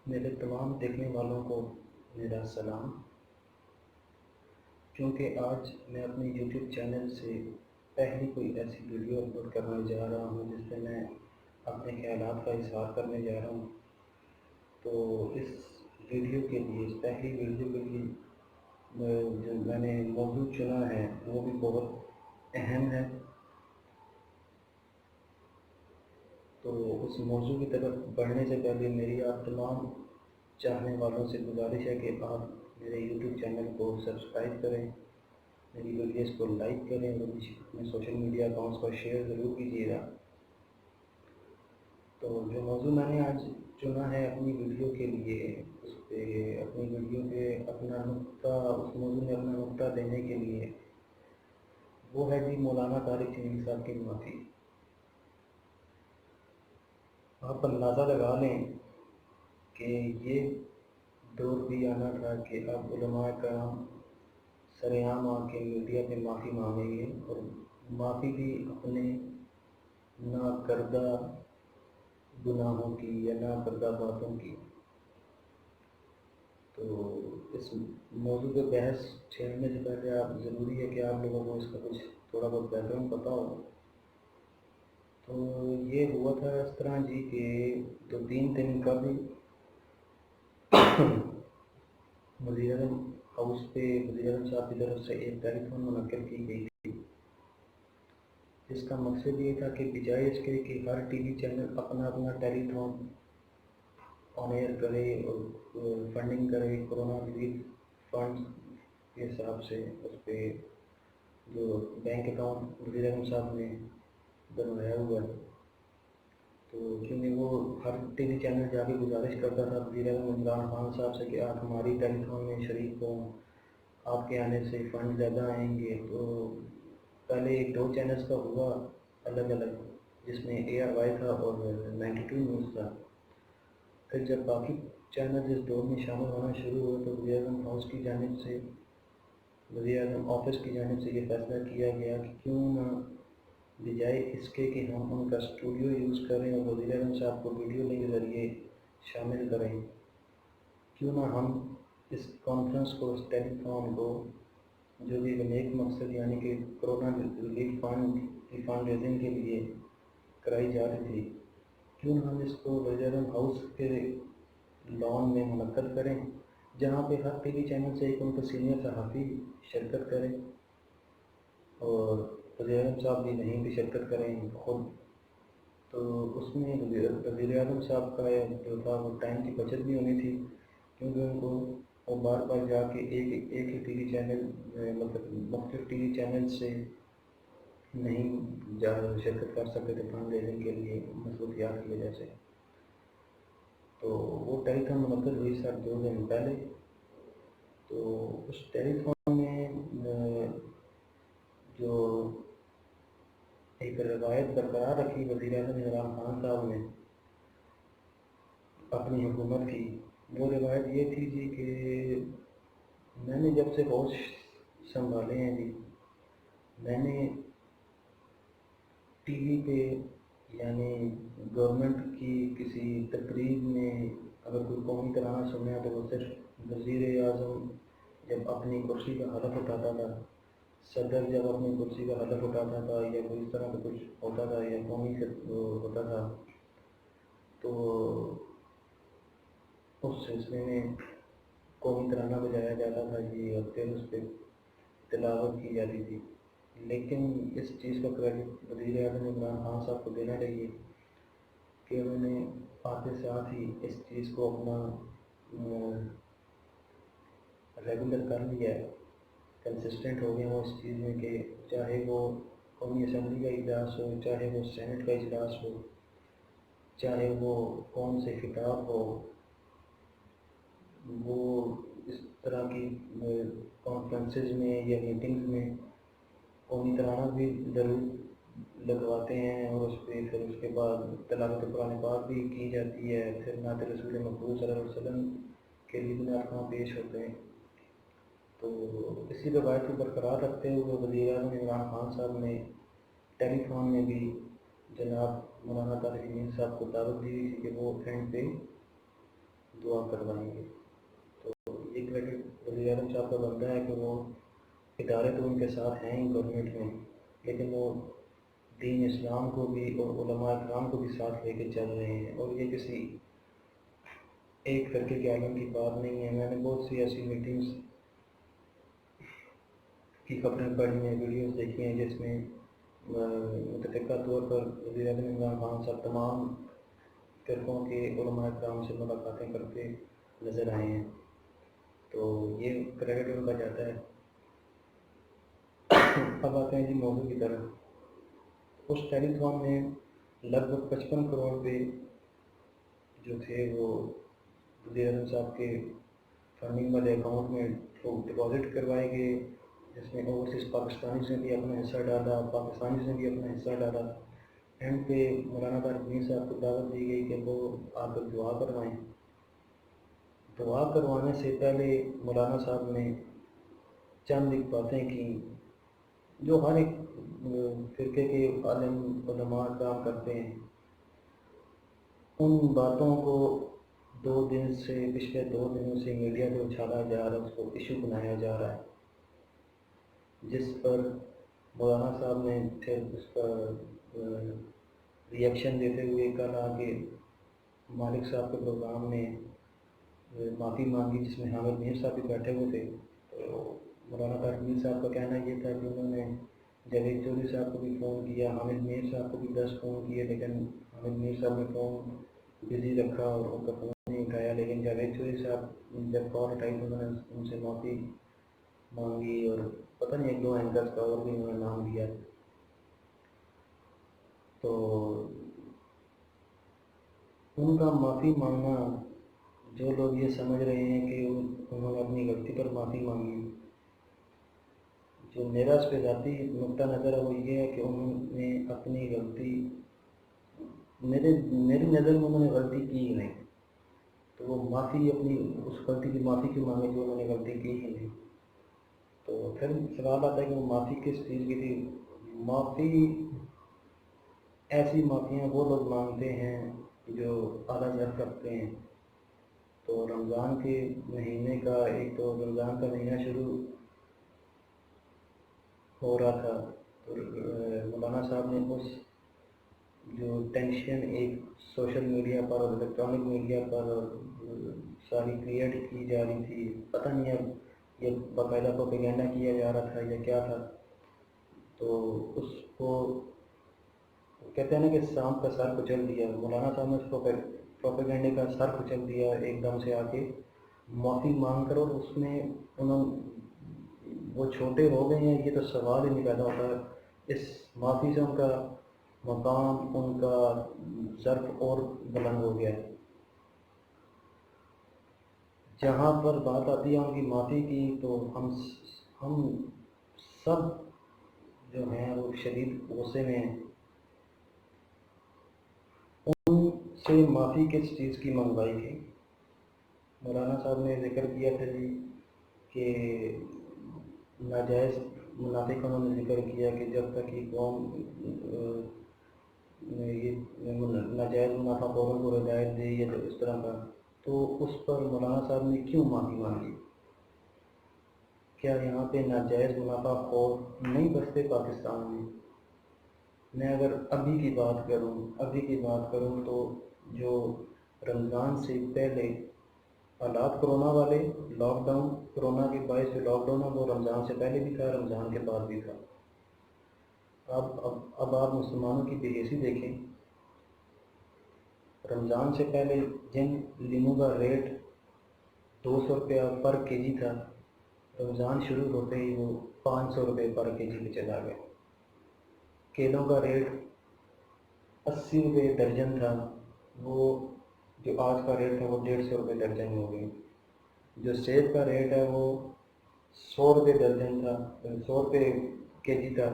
میرے تمام دیکھنے والوں کو میرا سلام۔ کیونکہ آج میں اپنے یوٹیوب چینل سے پہلی کوئی ایسی ویڈیو اپلوڈ کرنے جا رہا ہوں جس پہ میں اپنے خیالات کا اظہار کرنے جا رہا ہوں، تو اس ویڈیو کے لیے، اس پہلی ویڈیو کے لیے جو میں نے موضوع چنا ہے وہ بھی بہت اہم ہے۔ تو اس موضوع کی طرف بڑھنے سے پہلے میری آپ تمام چاہنے والوں سے گزارش ہے کہ آپ میرے یوٹیوب چینل کو سبسکرائب کریں، میری ویڈیوز کو لائک کریں اور اپنے سوشل میڈیا اکاؤنٹس پر شیئر ضرور کیجیے گا۔ تو جو موضوع میں نے آج چنا ہے اپنی ویڈیو کے لیے، اس پہ اپنی ویڈیو پہ اپنا نقطہ، اس موضوع میں اپنا نقطہ دینے کے لیے، وہ ہے جی مولانا طارق جمیل صاحب کی معافی۔ آپ اندازہ لگا لیں کہ یہ دور بھی آنا تھا کہ اب علماء کرام سر عام آ کے میڈیا پہ معافی مانگیں گے، اور معافی بھی اپنے ناکردہ گناہوں کی یا ناکردہ باتوں کی۔ تو اس موضوع پہ بحث چھیڑنے سے پہلے ضروری ہے کہ آپ لوگوں کو اس کا کچھ تھوڑا بہت بیک گراؤنڈ پتہ ہو۔ تو یہ ہوا تھا اس طرح جی کہ 2-3 دن قبل وزیر اعظم ہاؤس پہ وزیر اعظم صاحب کی طرف سے ایک ٹیلی فون منعقد کی گئی تھی، جس کا مقصد یہ تھا کہ بجائے اس کے کہ ہر ٹی وی چینل اپنا اپنا ٹیلی فون آن ایئر کرے اور فنڈنگ کرے کورونا ریلیف فنڈ کے حساب سے، اس پہ جو بینک اکاؤنٹ وزیر اعظم صاحب نے بنوایا ہوا ہے، تو کیونکہ وہ ہر ٹی وی چینل جا کے گزارش کرتا تھا وزیر اعظم عمران خان صاحب سے کہ آپ ہماری ٹیلی فون میں شریک ہوں، آپ کے آنے سے فنڈ زیادہ آئیں گے۔ تو پہلے 2 چینلز کا ہوا الگ الگ، جس میں ARY تھا اور 92 نیوز تھا۔ پھر جب باقی چینل اس دور میں شامل ہونا شروع ہوئے تو وزیر اعظم ہاؤس کی جانب سے، وزیر اعظم آفس کی جانب سے یہ فیصلہ کیا گیا کہ کیوں نہ بجائے اس کے کہ ہم ان کا اسٹوڈیو یوز کریں اور وزیر اعظم صاحب کو ویڈیو لنک کے ذریعے شامل کریں، کیوں نہ ہم اس کانفرنس کو، اس ٹیلی فون کو، جو بھی نیک مقصد یعنی کہ کورونا ریلیف فنڈ کی فنڈ ریزنگ کے لیے کرائی جا رہی تھی، کیوں نہ ہم اس کو وزیر اعظم ہاؤس کے لان میں منعقد کریں، جہاں پہ ہر ٹی وی چینل سے ایک ان کا سینئر صحافی شرکت کرے، اور وزیر اعظم صاحب بھی نہیں بھی شرکت کریں خود۔ تو اس میں وزیر اعظم صاحب کا جو تھا وہ ٹائم کی بچت بھی ہونی تھی، کیونکہ ان کو وہ بار بار جا کے ایک ہی ٹی وی چینل، مطلب مختلف ٹی وی چینل سے نہیں شرکت کر سکتے تھے فنڈ ریزنگ کے لیے مصروفیات کی وجہ سے۔ تو وہ ٹیلی فون منعقد ہوئی سر 2 دن پہلے۔ تو اس ٹیلی فون میں جو ایک روایت برقرار رکھی وزیر اعظم عمران خان صاحب نے اپنی حکومت کی، وہ روایت یہ تھی جی کہ میں نے جب سے ہوش سنبھالے ہیں جی، میں نے ٹی وی پہ یعنی گورنمنٹ کی کسی تقریب میں اگر کوئی قومی ترانہ سننا تو وہ صرف وزیر اعظم جب اپنی کرسی کا حلف اٹھاتا تھا، صدر جب اپنی کرسی کا حلف اٹھاتا تھا، یا کوئی اس طرح کا کچھ ہوتا تھا یا قومی ہوتا تھا، تو اس سلسلے میں قومی ترانہ بجایا جاتا تھا جی، اور پھر اس پہ تلاوت کی جاتی تھی۔ لیکن اس چیز کا کریڈٹ وزیر اعظم عمران خان صاحب کو دینا چاہیے کہ انہوں نے آتے ساتھ ہی اس چیز کو اپنا ریگولر کر لیا ہے، کنسسٹنٹ ہو گئے وہ اس چیز میں کہ چاہے وہ قومی اسمبلی کا اجلاس ہو، چاہے وہ سینٹ کا اجلاس ہو، چاہے وہ قوم سے خطاب ہو، وہ اس طرح کی کانفرنسز میں یا میٹنگز میں قومی ترانہ بھی ضرور لگواتے ہیں، اور اس پہ پھر اس کے بعد تلاوت قرآن پاک بھی کی جاتی ہے، پھر نعت رسول مقبول صلی اللہ علیہ وسلم کے لیے نعتیں پیش ہوتے ہیں۔ تو اسی روایت کو برقرار رکھتے ہوئے وزیر اعظم عمران خان صاحب نے ٹیلی فون میں بھی جناب مولانا طارق جمیل صاحب کو دعوت دی تھی کہ وہ اینڈ پہ دعا کروائیں گے۔ تو یہ کریڈٹ وزیر اعظم صاحب کا بنتا ہے کہ وہ ادارے تو ان کے ساتھ ہیں ہی گورنمنٹ میں، لیکن وہ دین اسلام کو بھی اور علماء اکرام کو بھی ساتھ لے کے چل رہے ہیں، اور یہ کسی ایک فرقے کے عالم کی بات نہیں ہے۔ میں نے بہت سی ایسی میٹنگز کی خبریں پڑھی ہیں، ویڈیوز دیکھی ہیں، جس میں متفقہ طور پر وزیر اعظم عمران خان صاحب تمام فرقوں کے علماء اکرام سے ملاقاتیں کرتے نظر آئے ہیں۔ تو یہ کریڈٹ ان کا جاتا ہے۔ اب آتے ہیں جی موضوع کی طرف۔ اس ٹیلی تھون میں لگ بھگ 55 کروڑ روپے جو تھے وہ وزیر اعظم صاحب کے فنڈنگ والے اکاؤنٹ میں ڈپازٹ کروائے گئے، جس میں اوورسیز پاکستانی نے بھی اپنا حصہ ڈالا، پاکستانی نے بھی اپنا حصہ ڈالا۔ اینڈ پہ مولانا طارق امین صاحب کو دعوت دی گئی کہ وہ آ کر دعا کروائیں۔ دعا کروانے سے پہلے مولانا صاحب نے چند ایک باتیں کی جو ہر ایک فرقے کے عالم علماء کام کرتے ہیں۔ ان باتوں کو پچھلے 2 دنوں سے میڈیا پہ اچھالا جا رہا ہے، اس کو ایشو بنایا جا رہا ہے، جس پر مولانا صاحب نے پھر اس کا ریئیکشن دیتے ہوئے کہا کہ مالک صاحب کے پروگرام میں معافی مانگی، جس میں حامد میر صاحب بھی بیٹھے ہوئے تھے۔ تو مولانا طارق میر صاحب کا کہنا یہ تھا کہ انہوں نے جاوید چودھری صاحب کو بھی فون کیا، حامد میر صاحب کو بھی 10 فون کیے، لیکن حامد میر صاحب نے فون بزی رکھا اور ان کا فون نہیں اٹھایا۔ لیکن جاوید چودھری صاحب جب کال اٹھائی تو انہوں نے ان سے معافی مانگی، اور پتہ نہیں 1-2 اینکرز کا اور بھی انہوں نے نام لیا۔ تو ان کا معافی مانگنا، جو لوگ یہ سمجھ رہے ہیں کہ انہوں نے اپنی غلطی پر معافی مانگی، جو میرا اس پہ ذاتی نقطہ نظر ہے وہ یہ ہے کہ انہوں نے اپنی غلطی، میری نظر میں انہوں نے غلطی کی ہی نہیں، تو وہ معافی اپنی اس غلطی کی معافی کیوں مانگے جو انہوں نے غلطی کی ہی نہیں۔ تو پھر سوال آتا ہے کہ وہ معافی کس چیز کی تھی؟ معافی، ایسی معافیاں وہ لوگ مانگتے ہیں جو اعلیٰ ذرف رکھتے ہیں۔ تو رمضان کے مہینے کا ایک تو رمضان کا مہینہ شروع ہو رہا تھا، تو مولانا صاحب نے اس جو ٹینشن ایک سوشل میڈیا پر اور الیکٹرانک میڈیا پر ساری کریٹ کی جا رہی تھی، پتہ نہیں اب یہ باقاعدہ پروپیگنڈا کیا جا رہا تھا یا کیا تھا، تو اس کو کہتے ہیں نا کہ سانپ کا سر کچل دیا۔ مولانا صاحب نے اس کو پروپیگنڈے کا سر کچل دیا ایک دم سے آ کے معافی مانگ کر، اور اس میں وہ چھوٹے ہو گئے ہیں، یہ تو سوال ہی نہیں پیدا ہوتا۔ اس معافی سے ان کا مقام، ان کا ظرف اور بلند ہو گیا۔ جہاں پر بات آتی ہے ان کی معافی کی، تو ہم سب جو ہیں وہ شدید غصے میں ہیں۔ ان سے معافی کس چیز کی منگوائی تھی؟ مولانا صاحب نے ذکر کیا تھا جی کہ ناجائز منافق، انہوں نے ذکر کیا کہ جب تک یہ قوم یہ ناجائز منافع قوم کو ہدایت دے یا اس طرح کا، تو اس پر مولانا صاحب نے کیوں معافی مانگی؟ کیا یہاں پہ ناجائز منافع خور نہیں بستے پاکستان میں؟ میں اگر ابھی کی بات کروں تو جو رمضان سے پہلے حالات کرونا والے، لاک ڈاؤن، کرونا کے باعث جو لاک ڈاؤن ہے وہ رمضان سے پہلے بھی تھا، رمضان کے بعد بھی تھا۔ اب آپ مسلمانوں کی بے حیثی دیکھیں۔ رمضان سے پہلے جن لیموں کا ریٹ 200 روپیہ پر کے جی تھا، رمضان شروع ہوتے ہی وہ 500 روپے پر کے جی پہ چلا گیا۔ کیلوں کا ریٹ 80 روپے درجن تھا، وہ جو آج کا ریٹ ہے وہ 150 روپے درجن ہو گئی۔ جو سیب کا ریٹ ہے وہ 100 روپے درجن تھا، 100 روپے کے جی تھا،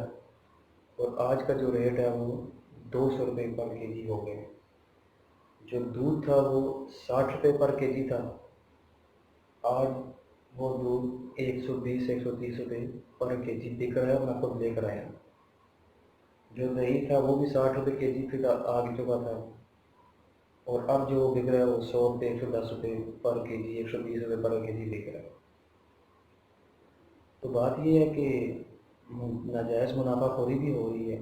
اور آج کا جو ریٹ ہے وہ 200 روپے پر کے جی ہو گئے۔ جو دودھ تھا وہ 60 روپے پر کے جی تھا، آج وہ دودھ 120-130 روپے پر کے جی بک رہا ہے، اور میں خود لے کر آیا۔ جو دہی تھا وہ بھی 60 روپے کے جی پہ آ چکا تھا۔ اور اب جو بک رہا ہے وہ 100 روپے 110 روپے پر کے جی 120 روپے پر کے جی بک رہا ہے۔ تو بات یہ ہے کہ ناجائز منافع خوری بھی ہو رہی ہے۔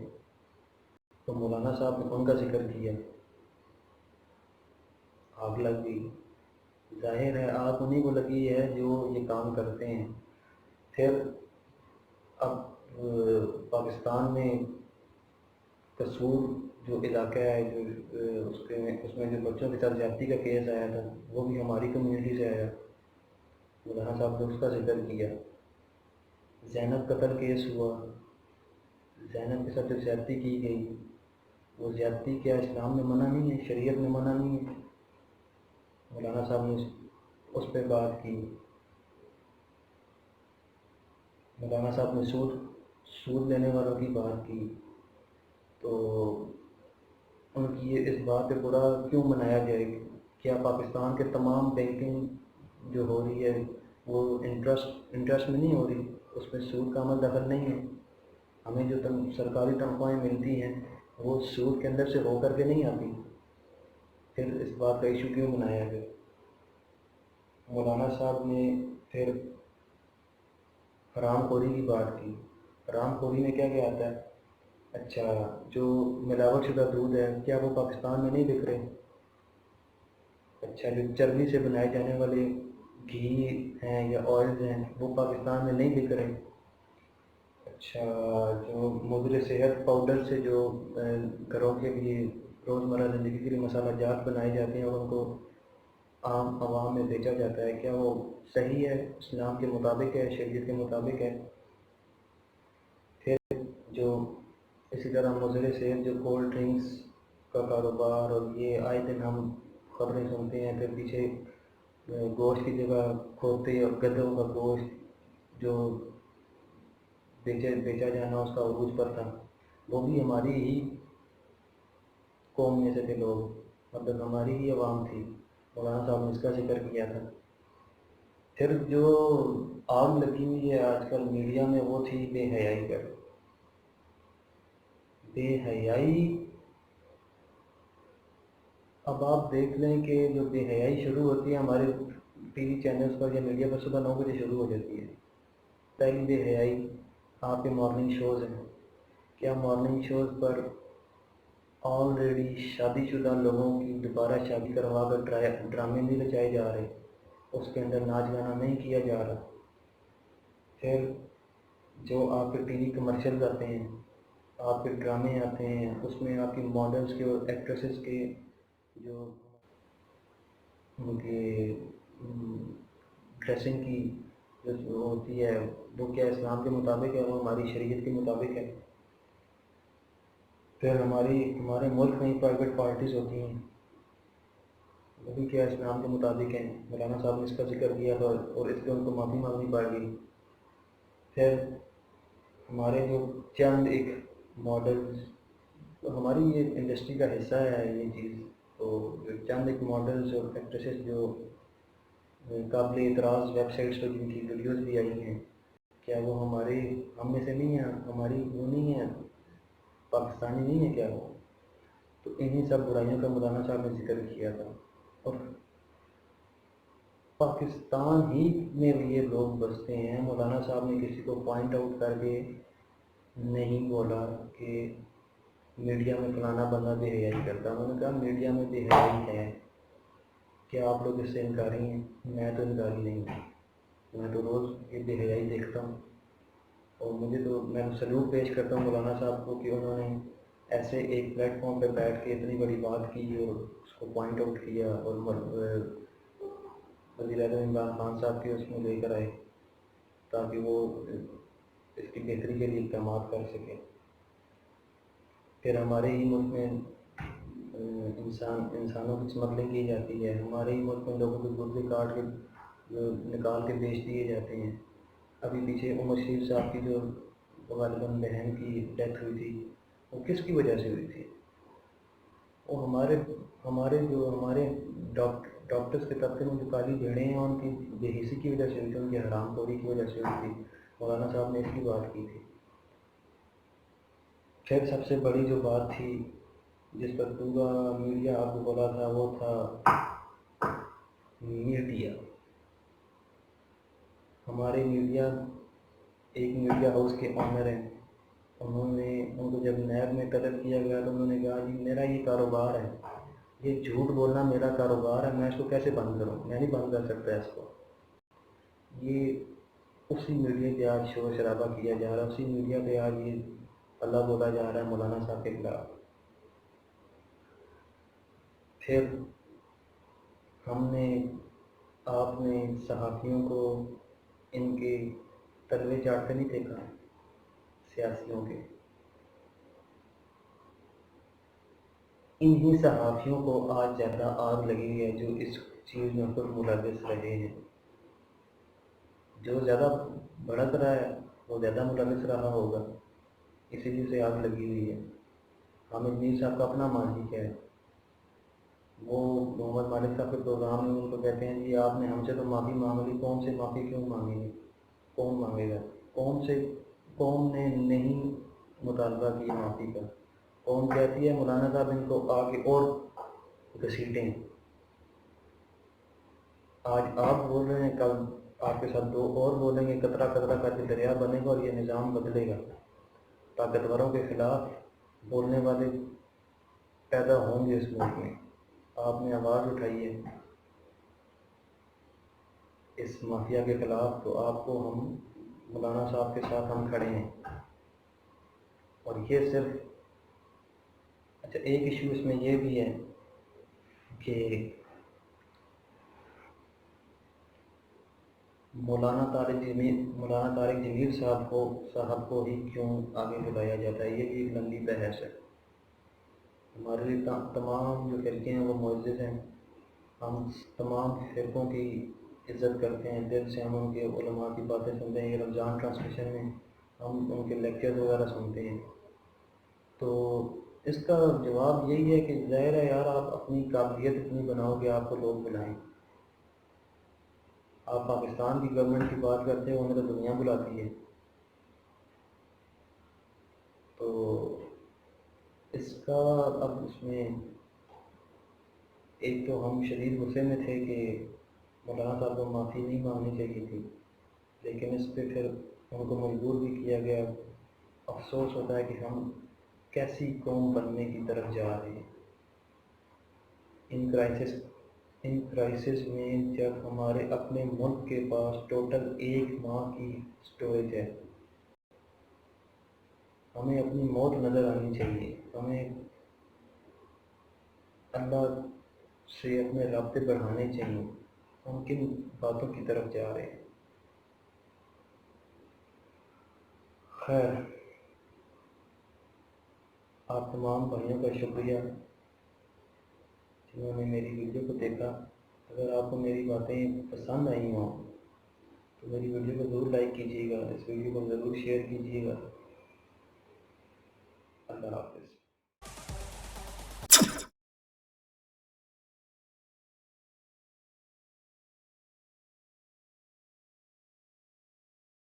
تو مولانا صاحب نے ان کا ذکر کیا، آگ لگ گئی۔ ظاہر ہے آگ انہیں کو لگی ہے جو یہ کام کرتے ہیں۔ پھر اب پاکستان میں قصور جو علاقہ ہے، جو اس میں جو بچوں کے ساتھ زیادتی کا کیس آیا تھا، وہ بھی ہماری کمیونٹی سے آیا۔ مولانا صاحب نے اس کا ذکر کیا۔ زینب قتل کیس ہوا، زینب کے ساتھ جو زیادتی کی گئی، وہ زیادتی کیا اسلام میں منع نہیں ہے، شریعت میں منع نہیں ہے؟ مولانا صاحب نے اس پہ بات کی۔ مولانا صاحب نے سود لینے والوں کی بات کی۔ تو ان کی اس بات پہ برا کیوں منایا جائے؟ کیا پاکستان کے تمام بینکنگ جو ہو رہی ہے وہ انٹرسٹ میں نہیں ہو رہی؟ اس میں سود کا عمل دخل نہیں ہے؟ ہمیں جو سرکاری تنخواہیں ملتی ہیں وہ سود کے اندر سے ہو کر کے نہیں آتی؟ پھر اس بات کا ایشو کیوں بنایا گیا؟ مولانا صاحب نے پھر حرام خوری کی بات کی۔ حرام خوری میں کیا کیا آتا ہے؟ اچھا، جو ملاوٹ شدہ دودھ ہے کیا وہ پاکستان میں نہیں بک رہے؟ اچھا، جو چربی سے بنائے جانے والے گھی ہیں یا آئلز ہیں وہ پاکستان میں نہیں بک رہے؟ اچھا، جو مضر صحت پاؤڈر سے جو گھروں کے لیے روزمرہ زندگی کے لیے مسالہ جات بنائے جاتے ہیں اور ان کو عام عوام میں بیچا جاتا ہے، کیا وہ صحیح ہے، اسلام کے مطابق ہے، شریعت کے مطابق ہے؟ پھر جو اسی طرح مضر صحت جو کولڈ ڈرنکس کا کاروبار، اور یہ آئے دن ہم خبریں سنتے ہیں، پھر پیچھے گوشت کی جگہ کھوتے اور گدھوں کا گوشت جو بیچا جانا اس کا عروج پر تھا، وہ بھی ہماری ہی قوم میں سے تھے لوگ، مطلب ہماری ہی عوام تھی۔ مولانا صاحب نے اس کا ذکر کیا تھا۔ پھر جو آگ لگی ہوئی ہے آج کل میڈیا میں وہ تھی بے حیائی پر۔ بے حیائی، اب آپ دیکھ لیں کہ جو بے حیائی شروع ہوتی ہے ہمارے ٹی وی چینلز پر یا میڈیا پر صبح 9 بجے شروع ہو جاتی ہے۔ پہلی بے حیائی آپ کے مارننگ شوز ہیں۔ کیا مارننگ شوز پر آلریڈی شادی شدہ لوگوں کی دوبارہ شادی کروا کر ڈرامے نہیں رچائے جا رہے؟ اس کے اندر ناچ گانا نہیں کیا جا رہا؟ پھر جو آپ کے ٹی وی کمرشلز آتے ہیں، آپ کے ڈرامے آتے ہیں، اس میں آپ کی ماڈلز کے اور ایکٹریسز کے جو ان کی ڈریسنگ کی جو ہوتی ہے وہ کیا اسلام کے مطابق ہے، وہ ہماری شریعت کے مطابق ہے؟ پھر ہمارے ملک میں پرائیویٹ پارٹیز ہوتی ہیں، وہ بھی کیا اسلام کے مطابق ہیں؟ مولانا صاحب نے اس کا ذکر کیا تھا اور اس لیے ان کو معافی مانگنی پڑ گئی۔ پھر ہمارے جو چند ایک ماڈلز، تو ہماری یہ انڈسٹری کا حصہ ہے یہ چیز، تو جو چند ایک ماڈلز اور ایکٹریسز جو قابل اعتراض ویب سائٹس پر جن کی ویڈیوز بھی آئی ہیں، کیا وہ ہم میں سے نہیں ہیں؟ ہماری وہ نہیں ہیں، پاکستانی نہیں ہے کیا وہ؟ تو انہی سب برائیوں کا مولانا صاحب نے ذکر کیا تھا۔ اور پاکستان ہی میں بھی یہ لوگ بستے ہیں۔ مولانا صاحب نے کسی کو پوائنٹ آؤٹ کر کے نہیں بولا کہ میڈیا میں فلانا بندہ بے حیائی کرتا، انہوں نے کہا میڈیا میں بے حیائی ہے، کیا آپ لوگ اس سے انکاری ہیں؟ میں تو انکاری نہیں ہوں، میں تو روز یہ بے حیائی دیکھتا ہوں، اور میں سلوٹ پیش کرتا ہوں مولانا صاحب کو کہ انہوں نے ایسے ایک پلیٹ فارم پہ بیٹھ کے اتنی بڑی بات کی اور اس کو پوائنٹ آؤٹ کیا، اور وزیر اعظم عمران خان صاحب کے اس میں لے کر آئے تاکہ وہ اس کی بہتری کے لیے اقدامات کر سکیں۔ پھر ہمارے ہی ملک میں انسانوں کی اسمگلنگ کی جاتی ہے، ہمارے ہی ملک میں لوگوں کے گردے کاٹ کے نکال کے بیچ دیے جاتے ہیں۔ ابھی پیچھے عمر شریف صاحب کی جو غالباً بہن کی ڈیتھ ہوئی تھی، وہ کس کی وجہ سے ہوئی تھی؟ وہ ہمارے ڈاکٹرز کے طبقے میں جو کالی بھیڑیں ہیں ان کی بے حسی کی وجہ سے ہوئی تھی، ان کی حرام خوری کی وجہ سے ہوئی تھی۔ مولانا صاحب نے اس کی بات کی تھی۔ پھر سب سے بڑی جو بات تھی جس پر پورا میڈیا آپ کو بولا تھا وہ تھا میڈیا. ہمارے میڈیا ایک میڈیا ہاؤس کے آنر ہیں، ان کو جب نیب میں طلب کیا گیا تو انہوں نے کہا جی میرا یہ کاروبار ہے، یہ جھوٹ بولنا میرا کاروبار ہے، میں اس کو کیسے بند کروں، میں نہیں بند کر سکتا اس کو. یہ اسی میڈیا پہ آج شور شرابہ کیا جا رہا ہے، اسی میڈیا پہ آج یہ اللہ بولا جا رہا ہے مولانا صاحب کے خلاف. پھر آپ نے صحافیوں کو ان کے تلوے چاٹتے نہیں دیکھا، سیاسیوں کے. انہی صحافیوں کو آج زیادہ آگ لگی ہے جو اس چیز میں خود ملوث رہے ہیں. جو زیادہ بھڑک رہا ہے وہ زیادہ ملوث رہا ہوگا، اسی لیے سے آگ لگی ہوئی ہے. حامد میر صاحب کا اپنا ماضی کیا ہے، وہ محمد مالک صاحب کے پروگرام میں ان کو کہتے ہیں جی آپ نے ہم سے تو معافی مانگ لی، قوم سے معافی کیوں مانگیں گے، کون مانگے گا؟ قوم نے نہیں مطالبہ کیا معافی کا. قوم کہتی ہے مولانا صاحب ان کو آگے اور گھسیٹیں. آج آپ بول رہے ہیں، کل آپ کے ساتھ دو اور بولیں گے، قطرہ قطرہ کر کے دریا بنے گا اور یہ نظام بدلے گا. طاقتوروں کے خلاف بولنے والے پیدا ہوں گے اس ملک میں. آپ نے آواز اٹھائی ہے اس مافیا کے خلاف، تو آپ کو ہم مولانا صاحب کے ساتھ ہم کھڑے ہیں. اور یہ صرف اچھا ایک ایشو اس میں یہ بھی ہے کہ مولانا طارق جمیل صاحب کو ہی کیوں آگے بلایا جاتا ہے، یہ بھی ایک لمبی بحث ہے. ہمارے لیے تمام جو فرقے ہیں وہ معزز ہیں، ہم تمام فرقوں کی عزت کرتے ہیں، دل سے ہم ان کے علماء کی باتیں سنتے ہیں. یہ رمضان ٹرانسمیشن میں ہم ان کے لیکچر وغیرہ سنتے ہیں. تو اس کا جواب یہی ہے کہ ظاہر ہے یار، آپ اپنی قابلیت اتنی بناؤ کہ آپ کو لوگ بلائیں. آپ پاکستان کی گورنمنٹ کی بات کرتے ہو، انہیں تو دنیا بلاتی ہے. تو اس کا اب اس میں ایک تو ہم شدید غصے میں تھے کہ مولانا صاحب کو معافی نہیں مانگنی چاہیے تھی، لیکن اس پہ پھر ان کو مجبور بھی کیا گیا. افسوس ہوتا ہے کہ ہم کیسی قوم بننے کی طرف جا رہے ہیں. ان کرائسس میں جب ہمارے اپنے ملک کے پاس ٹوٹل 1 ماہ کی سٹوریج ہے، ہمیں اپنی موت نظر آنی چاہیے. ہمیں اللہ سے اپنے رابطے بڑھانے چاہیے. ہم کن باتوں کی طرف جا رہے ہیں؟ خیر، آپ تمام بھائیوں کا شکریہ جنہوں نے میری ویڈیو کو دیکھا. اگر آپ کو میری باتیں پسند آئی ہوں تو میری ویڈیو کو ضرور لائک کیجیے گا، اس ویڈیو کو ضرور شیئر کیجیے گا. اللہ حافظ.